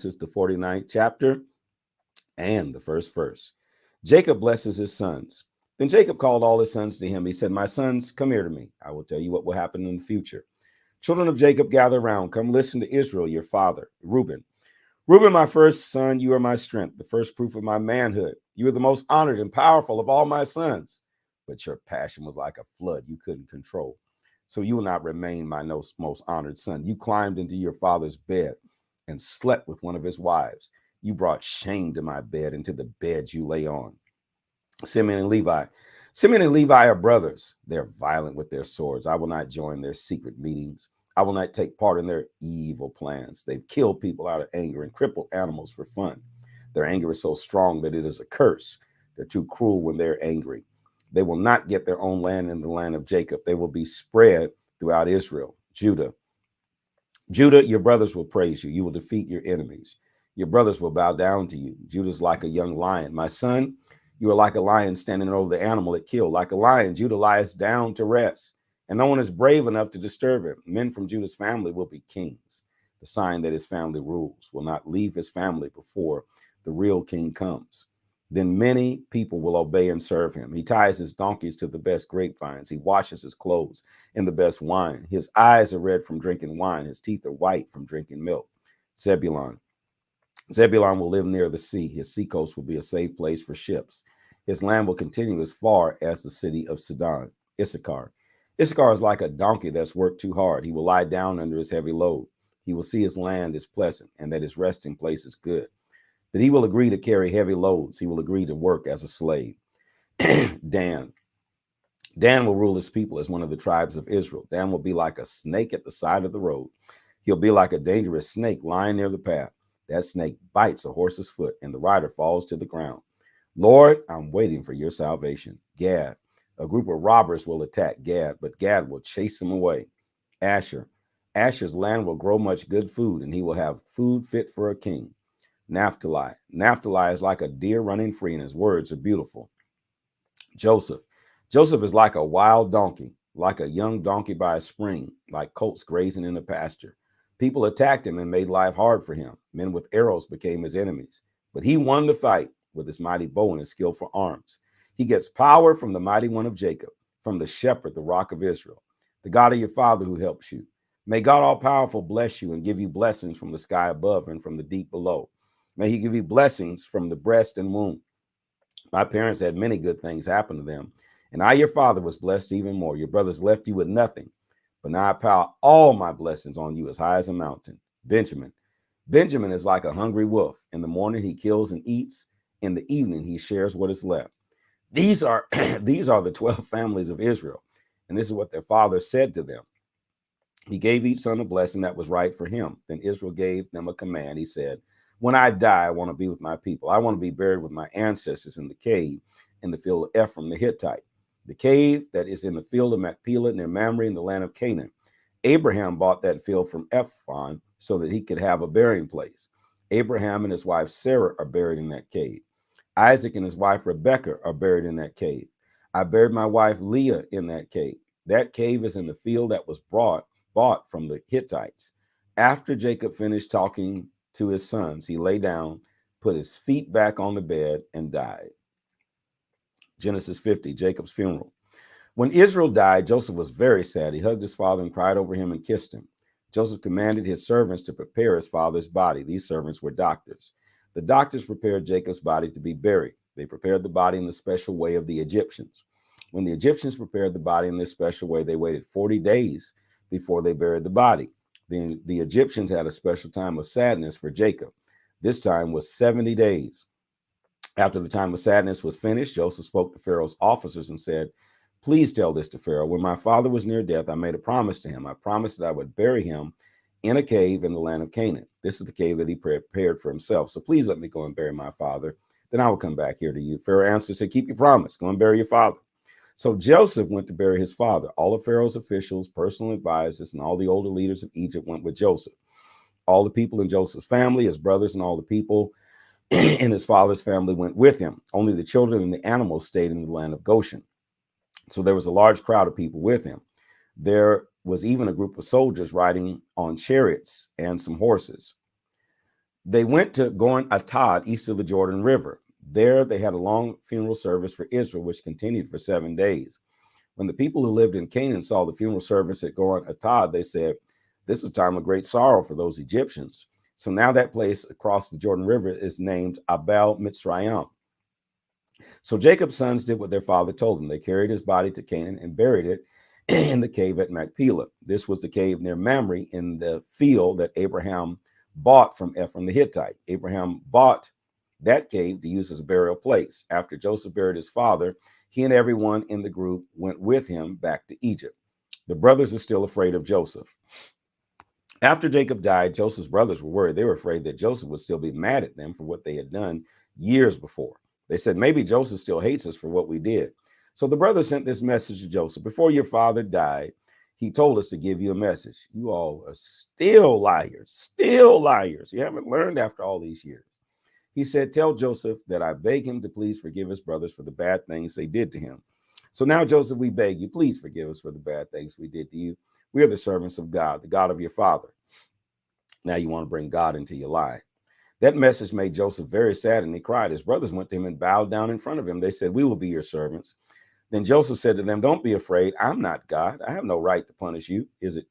Genesis, the 49th chapter and the first verse. Jacob blesses his sons. Then Jacob called all his sons to him. He said, my sons, come here to me. I will tell you what will happen in the future. Children of Jacob, gather around. Come listen to Israel, your father, Reuben. Reuben, my first son, you are my strength, the first proof of my manhood. You are the most honored and powerful of all my sons. But your passion was like a flood you couldn't control. So you will not remain my most honored son. You climbed into your father's bed and slept with one of his wives. You brought shame to my bed and to the bed you lay on. Simeon and Levi. Simeon and Levi are brothers. They're violent with their swords. I will not join their secret meetings. I will not take part in their evil plans. They've killed people out of anger and crippled animals for fun. Their anger is so strong that it is a curse. They're too cruel when they're angry. They will not get their own land in the land of Jacob. They will be spread throughout Israel. Judah, your brothers will praise you. You will defeat your enemies. Your brothers will bow down to you. Judah's like a young lion. My son, you are like a lion standing over the animal it killed. Like a lion, Judah lies down to rest, and no one is brave enough to disturb him. Men from Judah's family will be kings. The sign that his family rules will not leave his family before the real king comes. Then many people will obey and serve him. He ties his donkeys to the best grapevines. He washes his clothes in the best wine. His eyes are red from drinking wine. His teeth are white from drinking milk. Zebulun will live near the sea. His seacoast will be a safe place for ships. His land will continue as far as the city of Sidon. Issachar is like a donkey that's worked too hard. He will lie down under his heavy load. He will see his land is pleasant and that his resting place is good. But he will agree to carry heavy loads. He will agree to work as a slave. Dan will rule his people as one of the tribes of Israel. Dan will be like a snake at the side of the road. He'll be like a dangerous snake lying near the path. That snake bites a horse's foot and the rider falls to the ground. Lord, I'm waiting for your salvation. Gad, a group of robbers will attack Gad, but Gad will chase them away. Asher's land will grow much good food, and he will have food fit for a king. Naphtali is like a deer running free, and his words are beautiful. Joseph is like a wild donkey, like a young donkey by a spring, like colts grazing in a pasture. People attacked him and made life hard for him. Men with arrows became his enemies, but he won the fight with his mighty bow and his skillful arms. He gets power from the mighty one of Jacob, from the shepherd, the rock of Israel, the God of your father who helps you. May God all-powerful bless you and give you blessings from the sky above and from the deep below. May he give you blessings from the breast and womb. My parents had many good things happen to them, and I, your father, was blessed even more. Your brothers left you with nothing, but now I pile all my blessings on you as high as a mountain. Benjamin is like a hungry wolf. In the morning he kills and eats. In the evening he shares what is left. These are the 12 families of Israel, and this is what their father said to them. He gave each son a blessing that was right for him. Then Israel gave them a command. He said, when I die, I want to be with my people. I want to be buried with my ancestors in the cave in the field of Ephraim the Hittite, the cave that is in the field of Machpelah near Mamre in the land of Canaan. Abraham bought that field from Ephron so that he could have a burying place. Abraham and his wife Sarah are buried in that cave. Isaac and his wife Rebekah are buried in that cave. I buried my wife Leah in that cave. That cave is in the field that was bought from the Hittites. After Jacob finished talking to his sons, he lay down, put his feet back on the bed, and died. Genesis 50, Jacob's funeral. When Israel died, Joseph was very sad. He hugged his father and cried over him and kissed him. Joseph commanded his servants to prepare his father's body. These servants were doctors. The doctors prepared Jacob's body to be buried. They prepared the body in the special way of the Egyptians. When the Egyptians prepared the body in this special way, they waited 40 days before they buried the body. The Egyptians had a special time of sadness for Jacob. This time was 70 days. After the time of sadness was finished, Joseph spoke to Pharaoh's officers and said, please tell this to Pharaoh. When my father was near death, I made a promise to him. I promised that I would bury him in a cave in the land of Canaan. This is the cave that he prepared for himself. So please let me go and bury my father. Then I will come back here to you. Pharaoh answered, said, keep your promise. Go and bury your father. So Joseph went to bury his father. All of Pharaoh's officials, personal advisors, and all the older leaders of Egypt went with Joseph. All the people in Joseph's family, his brothers, and all the people in his father's family went with him. Only the children and the animals stayed in the land of Goshen. So there was a large crowd of people with him. There was even a group of soldiers riding on chariots and some horses. They went to Goren Atad, east of the Jordan River. There they had a long funeral service for Israel, which continued for 7 days. When the people who lived in Canaan saw the funeral service at Goren Atad, they said, "This is a time of great sorrow for those Egyptians." So now that place across the Jordan River is named Abel Mitzrayim. So Jacob's sons did what their father told them. They carried his body to Canaan and buried it in the cave at Machpelah. This was the cave near Mamre in the field that Abraham bought from Ephron the Hittite. Abraham bought that cave to use as a burial place. After Joseph buried his father, he and everyone in the group went with him back to Egypt. The brothers are still afraid of Joseph. After Jacob died, Joseph's brothers were worried. They were afraid that Joseph would still be mad at them for what they had done years before. They said, maybe Joseph still hates us for what we did. So the brothers sent this message to Joseph. Before your father died, he told us to give you a message. You all are still liars, still liars. You haven't learned after all these years. He said, tell Joseph that I beg him to please forgive his brothers for the bad things they did to him. So now, Joseph, we beg you, please forgive us for the bad things we did to you. We are the servants of God, the God of your father. Now you want to bring God into your lie. That message made Joseph very sad, and he cried. His brothers went to him and bowed down in front of him. They said, we will be your servants. Then Joseph said to them, don't be afraid. I'm not God. I have no right to punish you. It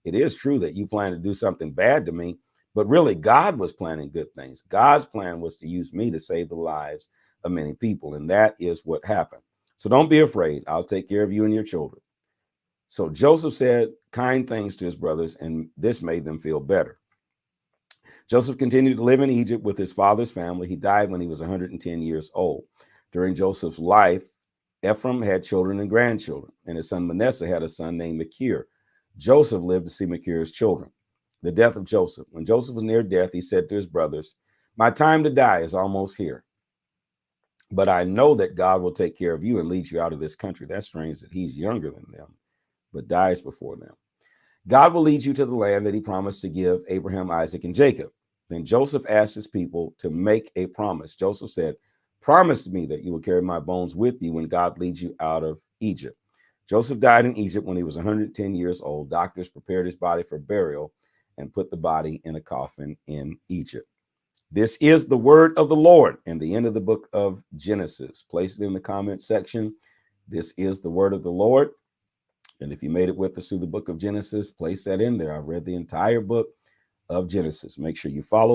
is true that you plan to do something bad to me, but really God was planning good things. God's plan was to use me to save the lives of many people, and that is what happened. So don't be afraid. I'll take care of you and your children. So Joseph said kind things to his brothers, and this made them feel better. Joseph continued to live in Egypt with his father's family. He died when he was 110 years old. During Joseph's life, Ephraim had children and grandchildren, and his son Manasseh had a son named Machir. Joseph lived to see Machir's children. The death of Joseph. When Joseph was near death, he said to his brothers, my time to die is almost here, but I know that God will take care of you and lead you out of this country. That's strange that he's younger than them, but dies before them. God will lead you to the land that he promised to give Abraham, Isaac, and Jacob. Then Joseph asked his people to make a promise. Joseph said, promise me that you will carry my bones with you when God leads you out of Egypt. Joseph died in Egypt when he was 110 years old. Doctors prepared his body for burial and put the body in a coffin in Egypt. This is the word of the Lord and the end of the book of Genesis. Place it in the comment section. This is the word of the Lord. And if you made it with us through the book of Genesis, place that in there. I've read the entire book of Genesis. Make sure you follow.